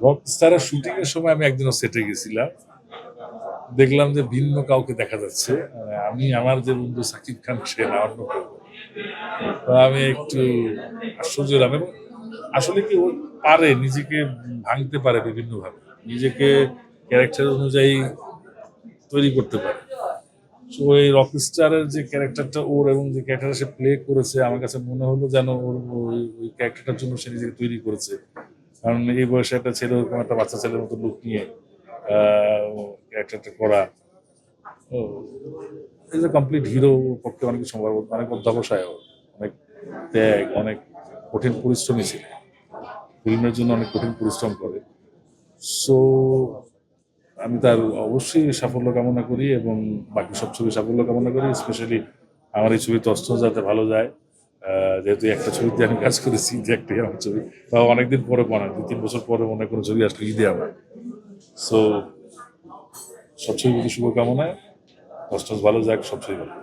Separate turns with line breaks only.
রকস্টারের shooting এর সময় আমি একদিনও সেটে গেছিলাম। দেখলাম যে ভিন্ন কাউকে দেখা যাচ্ছে। আমি আমার যে বন্ধু সাকিব খান সে না অন্য কেউ। তো আমি একটু আশ্চর্য হলাম এবং আসলে কি ও পারে নিজেকে ভাঙতে পারে বিভিন্নভাবে। নিজেকে ক্যারেক্টার অনুযায়ী তৈরি করতে পারে। সো এই রকস্টারের যে ক্যারেক্টারটা ওর এবং যে ক্যারেক্টারটা সে প্লে করেছে আমার কাছে মনে হলো যেন ওর ওই ক্যারেক্টারটার জন্য সে নিজেকে তৈরি করেছে। কারণ এই বয়সে একটা ছেলে ওরকম একটা বাচ্চা ছেলের মতো লুক নিয়ে ক্যারেক্টারটা করা ইজ এ কমপ্লিট হিরো পক্ষে অনেক সম্ভব অনেক অধ্যবসায় ওর, অনেক ত্যাগ, অনেক কঠিন পরিশ্রমী ছিল। ফিল্মের জন্য অনেক কঠিন পরিশ্রম করে। সো আমি তার অবশ্যই সাফল্য কামনা করি এবং বাকি সব ছবি সাফল্য কামনা করি। স্পেশালি আমার এই ছবি তস্ত যাতে ভালো যায়। যেহেতু একটা ছবিতে আমি কাজ করেছি, যে একটাই আমার ছবি, তাও অনেকদিন পরে বানায় ২-৩ বছর পরে মনে হয় কোনো ছবি আসলে ঈদে আমার। সো সব ছবির প্রতি শুভকামনায়, তস্ত ভালো যাক, সব ছবি ভালো।